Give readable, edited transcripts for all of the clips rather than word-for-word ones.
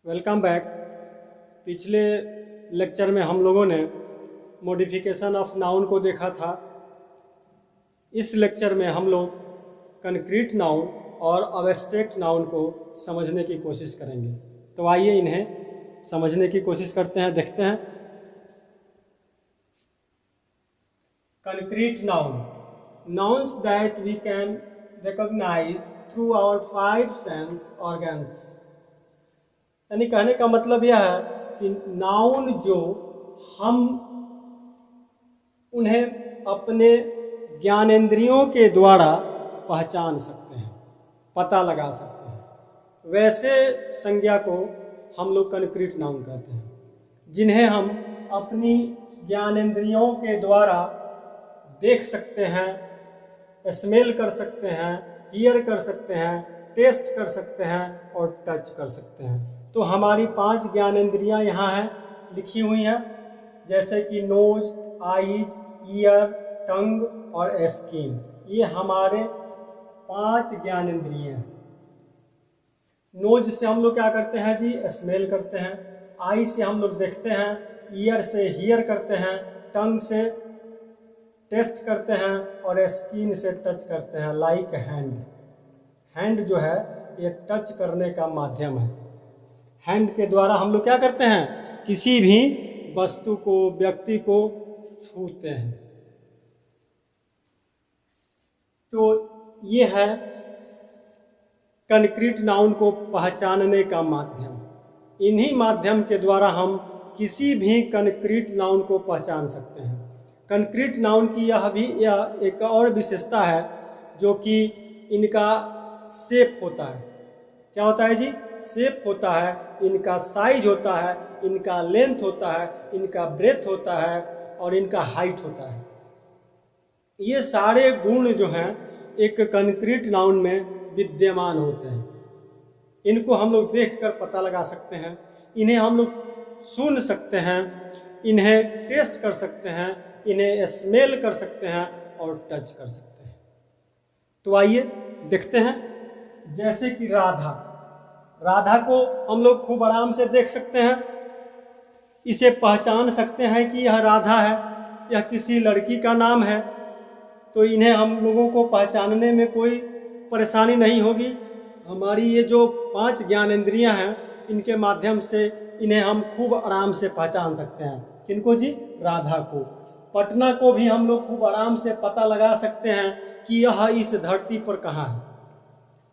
Welcome back. पिछले lecture में हम लोगों ने मॉडिफिकेशन ऑफ नाउन को देखा था। इस लेक्चर में हम लोग कंक्रीट नाउन और अब्स्ट्रैक्ट नाउन को समझने की कोशिश करेंगे। तो आइए इन्हें समझने की कोशिश करते हैं, देखते हैं। Concrete noun, nouns that we can recognize through our five sense organs। यानी कहने का मतलब यह है कि नाउन जो हम उन्हें अपने ज्ञानेंद्रियों के द्वारा पहचान सकते हैं, पता लगा सकते हैं, वैसे संज्ञा को हम लोग कंक्रीट नाउन कहते हैं, जिन्हें हम अपनी ज्ञानेंद्रियों के द्वारा देख सकते हैं, स्मेल कर सकते हैं, हियर कर सकते हैं, टेस्ट कर सकते हैं और टच कर सकते हैं। तो हमारी 5 ज्ञानेंद्रियां यहाँ हैं, लिखी हुई हैं, जैसे कि नोज, आईज, ईयर, टंग और स्किन। ये हमारे 5 ज्ञानेंद्रियां हैं। नोज से हम लोग क्या करते हैं जी? स्मेल करते हैं। आई से हम लोग देखते हैं, ईयर से हियर करते हैं, टंग से टेस्ट करते हैं और स्किन से टच करते हैं। लाइक हैंड, हैंड जो है ये टच करने का माध्यम है। हैंड के द्वारा हम लोग क्या करते हैं? किसी भी वस्तु को, व्यक्ति को छूते हैं। तो ये है कंक्रीट नाउन को पहचानने का माध्यम। इन्हीं माध्यम के द्वारा हम किसी भी कंक्रीट नाउन को पहचान सकते हैं। कंक्रीट नाउन की यह एक और विशेषता है, जो कि इनका शेप होता है। क्या होता है जी? शेप होता है, इनका साइज होता है, इनका लेंथ होता है, इनका ब्रेथ होता है और इनका हाइट होता है। ये सारे गुण जो हैं एक कंक्रीट नाउन में विद्यमान होते हैं। इनको हम लोग देखकर पता लगा सकते हैं, इन्हें हम लोग सुन सकते हैं, इन्हें टेस्ट कर सकते हैं, इन्हें स्मेल कर सकते हैं और टच कर सकते हैं। तो आइए देखते हैं। जैसे कि राधा, राधा को हम लोग खूब आराम से देख सकते हैं, इसे पहचान सकते हैं कि यह राधा है, यह किसी लड़की का नाम है। तो इन्हें हम लोगों को पहचानने में कोई परेशानी नहीं होगी। हमारी ये जो 5 ज्ञानेंद्रियां हैं, इनके माध्यम से इन्हें हम खूब आराम से पहचान सकते हैं। किनको जी? राधा को। पटना को भी हम लोग खूब आराम से पता लगा सकते हैं कि यह इस धरती पर कहाँ है।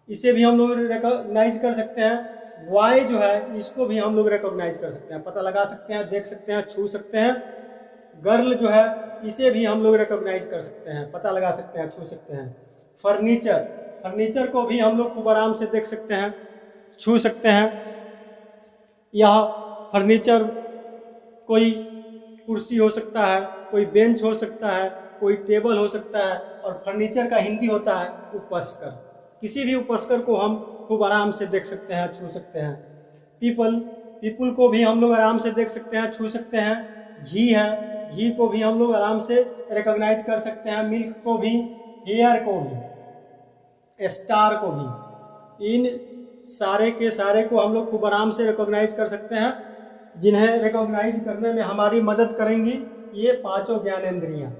इसे भी हम लोग रिकॉग्नाइज कर सकते हैं। वाई जो है, इसको भी हम लोग रिकॉग्नाइज कर सकते हैं, पता लगा सकते हैं, देख सकते हैं, छू सकते हैं। गर्ल जो है, इसे भी हम लोग रिकॉग्नाइज कर सकते हैं, पता लगा सकते हैं, छू सकते हैं। फर्नीचर, फर्नीचर को भी हम लोग खूब आराम से देख सकते हैं, छू सकते हैं। यह फर्नीचर कोई कुर्सी हो सकता है, कोई बेंच हो सकता है, कोई टेबल हो सकता है और फर्नीचर का हिंदी होता है उपस्कर। किसी भी उपस्कर को हम खूब आराम से देख सकते हैं, छू सकते हैं। पीपल, पीपल को भी हम लोग आराम से देख सकते हैं, छू सकते हैं। घी है, घी को भी हम लोग आराम से रिकॉग्नाइज कर सकते हैं। मिल्क को भी, हेयर को भी, स्टार को भी। इन सारे के सारे को हम लोग खूब आराम से रिकॉग्नाइज कर सकते हैं, जिन्हें रिकॉग्नाइज करने में हमारी मदद करेंगी ये 5 ज्ञानेंद्रियां।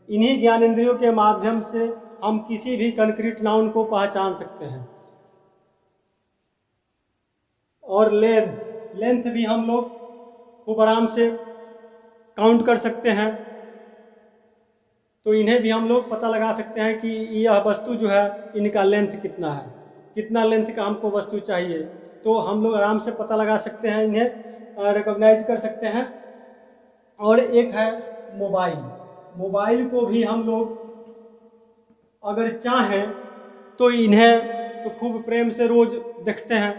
इन्हीं ज्ञानेंद्रियों के माध्यम से हम किसी भी कंक्रीट नाउन को पहचान सकते हैं। और लेंथ, लेंथ भी हम लोग खूब आराम से काउंट कर सकते हैं। तो इन्हें भी हम लोग पता लगा सकते हैं कि यह वस्तु जो है, इनका लेंथ कितना है, कितना लेंथ का हमको वस्तु चाहिए। तो हम लोग आराम से पता लगा सकते हैं, इन्हें रिकॉग्नाइज कर सकते हैं। और एक है मोबाइल, मोबाइल को भी हम लोग अगर चाहें तो इन्हें तो खूब प्रेम से रोज देखते हैं।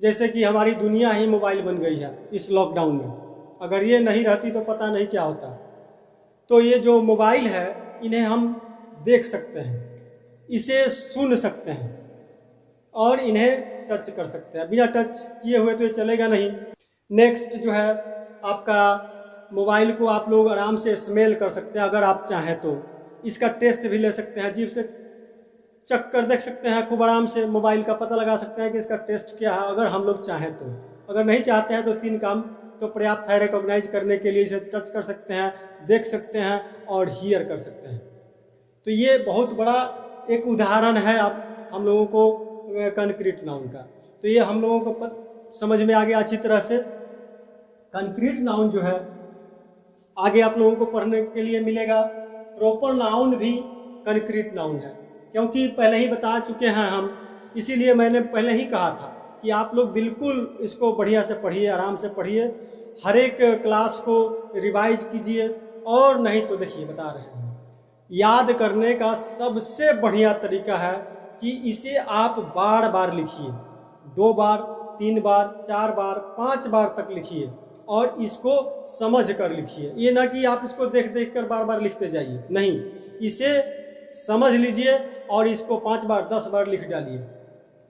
जैसे कि हमारी दुनिया ही मोबाइल बन गई है इस लॉकडाउन में। अगर ये नहीं रहती तो पता नहीं क्या होता। तो ये जो मोबाइल है, इन्हें हम देख सकते हैं, इसे सुन सकते हैं और इन्हें टच कर सकते हैं। बिना टच किए हुए तो ये चलेगा नहीं। नेक्स्ट जो है आपका, मोबाइल को आप लोग आराम से स्मेल कर सकते हैं अगर आप चाहें तो। इसका टेस्ट भी ले सकते हैं, जीभ से चेक कर देख सकते हैं, खूब आराम से मोबाइल का पता लगा सकते हैं कि इसका टेस्ट क्या है, अगर हम लोग चाहें तो। अगर नहीं चाहते हैं तो 3 काम तो पर्याप्त है रिकॉग्नाइज करने के लिए। इसे टच कर सकते हैं, देख सकते हैं और हियर कर सकते हैं। तो ये बहुत बड़ा एक उदाहरण है आप हम लोगों को कंक्रीट नाउन का। तो ये हम लोगों को समझ में आ गया अच्छी तरह से। कंक्रीट नाउन जो है आगे आप लोगों को पढ़ने के लिए मिलेगा। प्रॉपर नाउन भी कंक्रीट नाउन है, क्योंकि पहले ही बता चुके हैं हम, इसीलिए मैंने पहले ही कहा था कि आप लोग बिल्कुल इसको बढ़िया से पढ़िए, आराम से पढ़िए, हर एक क्लास को रिवाइज कीजिए। और नहीं तो देखिए बता रहे हैं, याद करने का सबसे बढ़िया तरीका है कि इसे आप बार बार लिखिए, 2 बार, 3 बार, 4 बार, 5 बार तक लिखिए और इसको समझ कर लिखिए। ये ना कि आप इसको देख देख कर बार बार लिखते जाइए, नहीं, इसे समझ लीजिए और इसको 5 बार 10 बार लिख डालिए।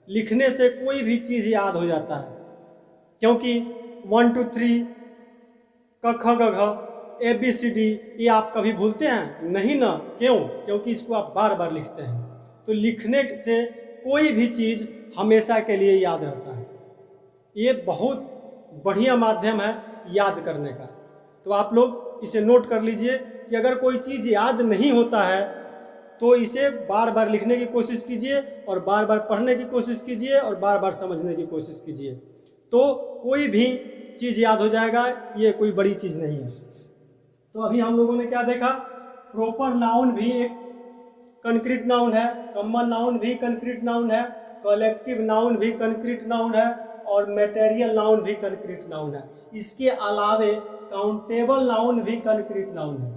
लिखने से कोई भी चीज याद हो जाता है, क्योंकि 1 2 3 क ख ग घ ABCD ये आप कभी भूलते हैं? नहीं ना। क्यों? क्योंकि इसको आप बार बार लिखते हैं। तो लिखने से कोई भी चीज हमेशा के लिए याद रहता है। ये बहुत बढ़िया माध्यम है याद करने का। तो आप लोग इसे नोट कर लीजिए कि अगर कोई चीज याद नहीं होता है तो इसे बार बार लिखने की कोशिश कीजिए और बार बार पढ़ने की कोशिश कीजिए और बार बार समझने की कोशिश कीजिए, तो कोई भी चीज याद हो जाएगा। ये कोई बड़ी चीज नहीं है। तो अभी हम लोगों ने क्या देखा? प्रॉपर नाउन भी एक कंक्रीट नाउन है, कॉमन नाउन भी कंक्रीट नाउन है, कलेक्टिव नाउन भी कंक्रीट नाउन है और मटेरियल नाउन भी कंक्रीट नाउन है। इसके अलावे काउंटेबल नाउन भी कंक्रीट नाउन है।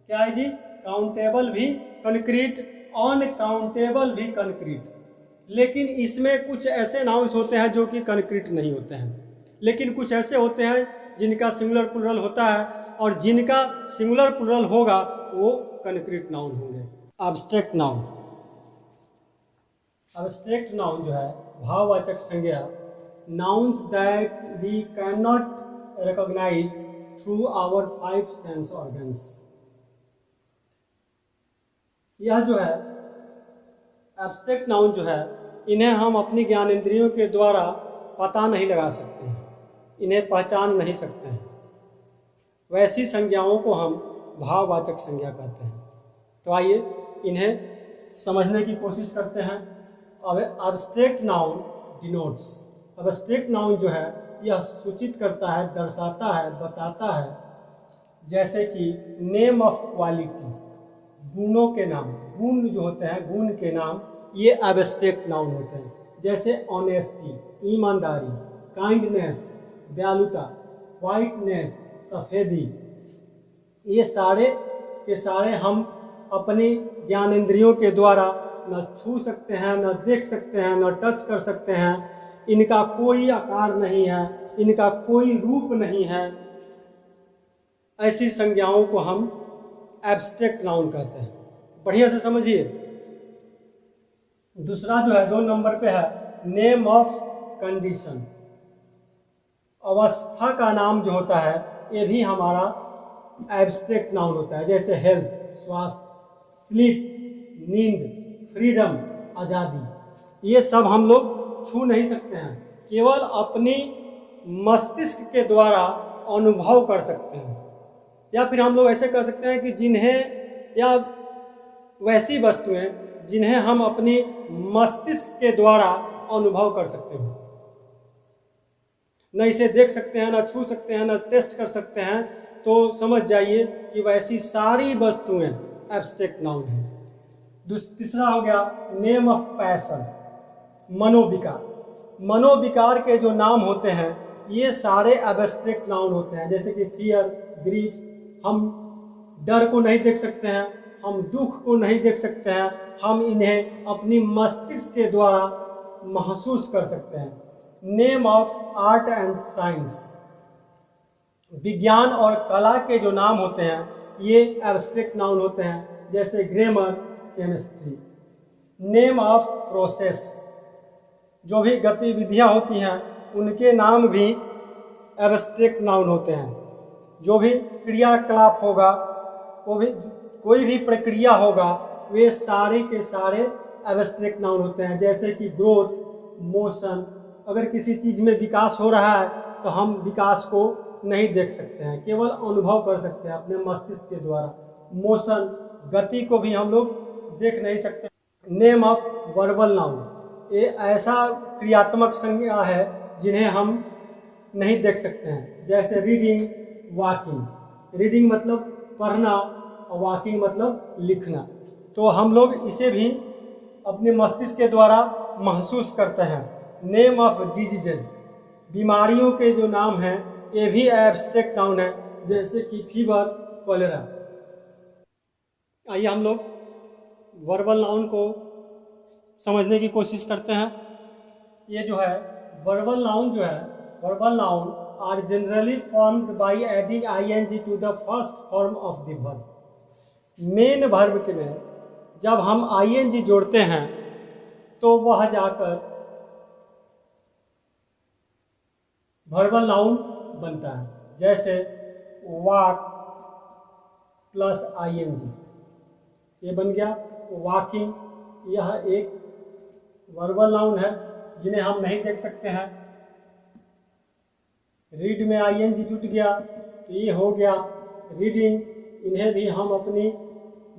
क्या है जी? काउंटेबल भी कंक्रीट, अनकाउंटेबल भी कंक्रीट। लेकिन इसमें कुछ ऐसे नाउन्स होते हैं जो कि कंक्रीट नहीं होते हैं, लेकिन कुछ ऐसे होते हैं जिनका सिंगुलर प्लूरल होता है और जिनका सिंगुलर प्लूरल होगा वो कंक्रीट नाउन होंगे। एब्स्ट्रैक्ट नाउन, एब्स्ट्रैक्ट नाउन जो है भाववाचक संज्ञा, nouns that we can not recognise through our 5 sense organs. यह जो है एब्स्ट्रैक्ट नाउन जो है, इन्हें हम अपनी ज्ञान इंद्रियों के द्वारा पता नहीं लगा सकते हैं, इन्हें पहचान नहीं सकते हैं। वैसी संज्ञाओं को हम भाववाचक संज्ञा कहते हैं। तो आइए इन्हें समझने की कोशिश करते हैं। अब abstract noun denotes, abstract noun जो है यह सूचित करता है, दर्शाता है, बताता है, जैसे कि नेम ऑफ क्वालिटी, गुणों के नाम, गुण जो होते हैं, गुण के नाम, ये एब्स्ट्रैक्ट नाउन होते हैं। जैसे ऑनेस्टी, ईमानदारी, काइंडनेस, दयालुता, व्हाइटनेस, सफेदी, ये सारे के सारे हम अपनी ज्ञान इंद्रियों के द्वारा न छू सकते हैं, न देख सकते हैं, न टच कर सकते हैं। इनका कोई आकार नहीं है, इनका कोई रूप नहीं है। ऐसी संज्ञाओं को हम एब्स्ट्रैक्ट नाउन कहते हैं। बढ़िया से समझिए। दूसरा जो है 2 नंबर पे है नेम ऑफ कंडीशन। अवस्था का नाम जो होता है ये भी हमारा एब्स्ट्रैक्ट नाउन होता है। जैसे हेल्थ, स्वास्थ्य, स्लीप, नींद, फ्रीडम, आज़ादी, ये सब हम लोग छू नहीं सकते हैं, केवल अपनी मस्तिष्क के द्वारा अनुभव कर सकते हैं। या फिर हम लोग ऐसे कर सकते हैं कि जिन्हें, या वैसी वस्तुएं जिन्हें हम अपनी मस्तिष्क के द्वारा अनुभव कर सकते हैं, न इसे देख सकते हैं, न छू सकते हैं, न टेस्ट कर सकते हैं, तो समझ जाइए कि वैसी सारी वस्तुएं एब्स्ट्रैक्ट नाउन है। तीसरा हो गया नेम ऑफ पैशन, मनोविकार। मनोविकार के जो नाम होते हैं ये सारे एब्स्ट्रैक्ट नाउन होते हैं। जैसे कि फियर, ग्रीफ, हम डर को नहीं देख सकते हैं, हम दुख को नहीं देख सकते हैं, हम इन्हें अपनी मस्तिष्क के द्वारा महसूस कर सकते हैं। Name of art and science, विज्ञान और कला के जो नाम होते हैं ये एब्स्ट्रैक्ट नाउन होते हैं। जैसे grammar, chemistry. Name of process, जो भी गतिविधियां होती हैं उनके नाम भी एब्स्ट्रैक्ट नाउन होते हैं। जो भी क्रियाकलाप होगा, कोई भी प्रक्रिया होगा, वे सारे के सारे एब्स्ट्रैक्ट नाउन होते हैं, जैसे कि ग्रोथ, मोशन। अगर किसी चीज़ में विकास हो रहा है तो हम विकास को नहीं देख सकते हैं, केवल अनुभव कर सकते हैं अपने मस्तिष्क के द्वारा। मोशन, गति को भी हम लोग देख नहीं सकते। नेम ऑफ वर्बल नाउन, ये ऐसा क्रियात्मक संज्ञा है जिन्हें हम नहीं देख सकते हैं, जैसे रीडिंग, वॉकिंग। रीडिंग मतलब पढ़ना और वॉकिंग मतलब लिखना। तो हम लोग इसे भी अपने मस्तिष्क के द्वारा महसूस करते हैं। नेम ऑफ डिजीजेज, बीमारियों के जो नाम हैं ये भी एब्स्ट्रैक्ट नाउन है, जैसे कि फीवर, कॉलेरा। आइए हम लोग वर्बल नाउन को समझने की कोशिश करते हैं। ये जो है verbal noun verbal noun are generally formed by adding ing to the first form of the verb. Main verb के में जब हम ing जोड़ते हैं तो वह जाकर वर्बल नाउन बनता है, जैसे वॉक प्लस ing, ये बन गया वॉकिंग। यह एक वर्बल नाउन है जिन्हें हम नहीं देख सकते हैं। रीड में ing जुट गया तो ये हो गया रीडिंग। इन्हें भी हम अपनी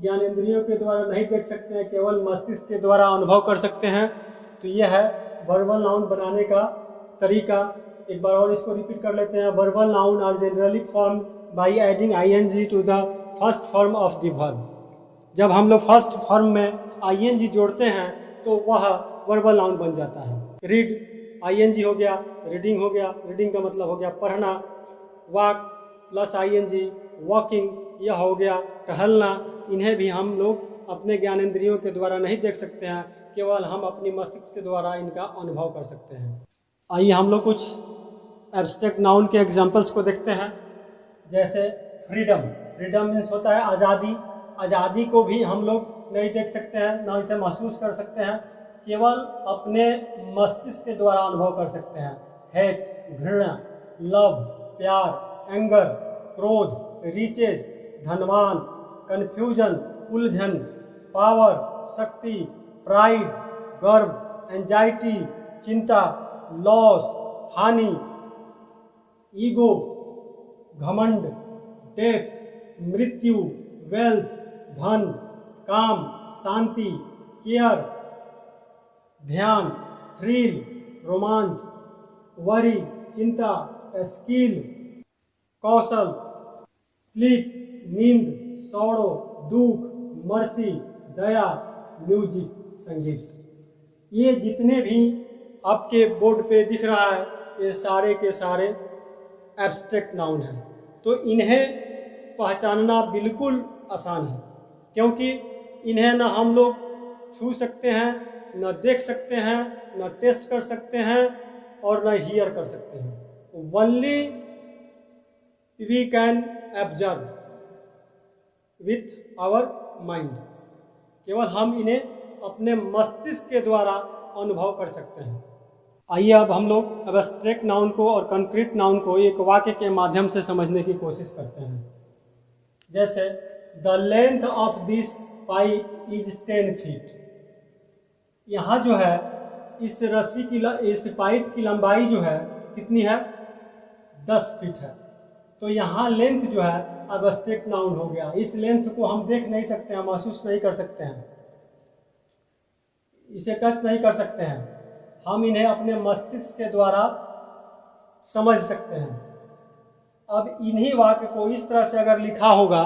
ज्ञानेंद्रियों के द्वारा नहीं देख सकते हैं, केवल मस्तिष्क के द्वारा अनुभव कर सकते हैं। तो यह है वर्बल नाउन बनाने का तरीका। एक बार और इसको रिपीट कर लेते हैं। Verbal noun are generally form by adding ing to the first form of the verb. जब हम लोग फर्स्ट फॉर्म में ing जोड़ते हैं तो वह वर्बल नाउन बन जाता है। रीड ing हो गया, रीडिंग हो गया, रीडिंग का मतलब हो गया पढ़ना। वॉक प्लस ing, वॉकिंग, यह हो गया टहलना। इन्हें भी हम लोग अपने ज्ञानेंद्रियों के द्वारा नहीं देख सकते हैं, केवल हम अपनी मस्तिष्क के द्वारा इनका अनुभव कर सकते हैं। आइए हम लोग कुछ एब्स्ट्रैक्ट नाउन के एग्जाम्पल्स को देखते हैं। जैसे फ्रीडम, फ्रीडम मीन्स होता है आज़ादी। आज़ादी को भी हम लोग नहीं देख सकते हैं, ना इसे महसूस कर सकते हैं, केवल अपने मस्तिष्क के द्वारा अनुभव कर सकते हैं। हेट, घृणा, लव, प्यार, एंगर, क्रोध, रिचेज, धनवान, कंफ्यूजन, उलझन, पावर, शक्ति, प्राइड, गर्व, एंजाइटी, चिंता, लॉस, हानि, ईगो, घमंड, डेथ, मृत्यु, वेल्थ, धन, काम, शांति, केयर, ध्यान, थ्रिल, रोमांच, वरी, चिंता, स्किल, कौशल, स्लीप, नींद, सौरो, दुख, मर्सी, दया, म्यूजिक, संगीत। ये जितने भी आपके बोर्ड पे दिख रहा है ये सारे के सारे एब्स्ट्रैक्ट नाउन हैं। तो इन्हें पहचानना बिल्कुल आसान है, क्योंकि इन्हें न हम लोग छू सकते हैं, न देख सकते हैं, न टेस्ट कर सकते हैं और न हियर कर सकते हैं। Only we can observe with our mind. केवल हम इन्हें अपने मस्तिष्क के द्वारा अनुभव कर सकते हैं। आइए अब हम लोग एब्स्ट्रैक्ट नाउन को और कंक्रीट नाउन को एक वाक्य के माध्यम से समझने की कोशिश करते हैं। जैसे the length of this pipe is 10 feet. यहाँ जो है इस रस्सी की इस पाइप की लंबाई जो है कितनी है, 10 फीट है। तो यहाँ लेंथ जो है एब्स्ट्रैक्ट नाउन हो गया। इस लेंथ को हम देख नहीं सकते हैं, महसूस नहीं कर सकते हैं, इसे टच नहीं कर सकते हैं। हम इन्हें अपने मस्तिष्क के द्वारा समझ सकते हैं। अब इन्हीं वाक्य को इस तरह से अगर लिखा होगा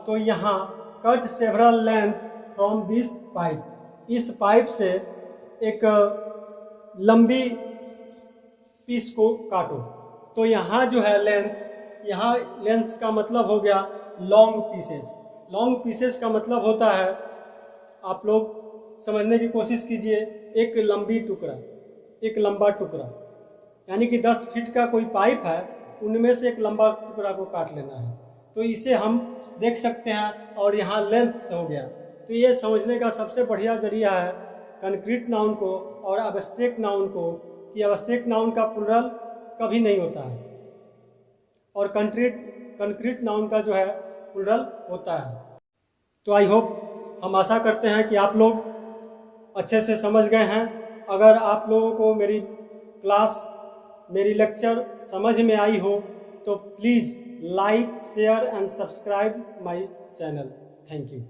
तो यहाँ cut several length from this pipe, इस पाइप से एक लंबी पीस को काटो। तो यहाँ जो है लेंस, यहाँ लेंस का मतलब हो गया लॉन्ग पीसेस। लॉन्ग पीसेस का मतलब होता है, आप लोग समझने की कोशिश कीजिए, एक लंबी टुकड़ा, एक लंबा टुकड़ा, यानी कि 10 फीट का कोई पाइप है, उनमें से एक लंबा टुकड़ा को काट लेना है। तो इसे हम देख सकते हैं और यहाँ लेंथ हो गया। तो ये समझने का सबसे बढ़िया जरिया है कंक्रीट नाउन को और एब्स्ट्रैक्ट नाउन को, कि एब्स्ट्रैक्ट नाउन का प्लुरल कभी नहीं होता है और कंक्रीट नाउन का जो है प्लुरल होता है। तो आई होप, हम आशा करते हैं कि आप लोग अच्छे से समझ गए हैं। अगर आप लोगों को मेरी क्लास, मेरी लेक्चर समझ में आई हो तो please like, share and subscribe my channel. Thank you.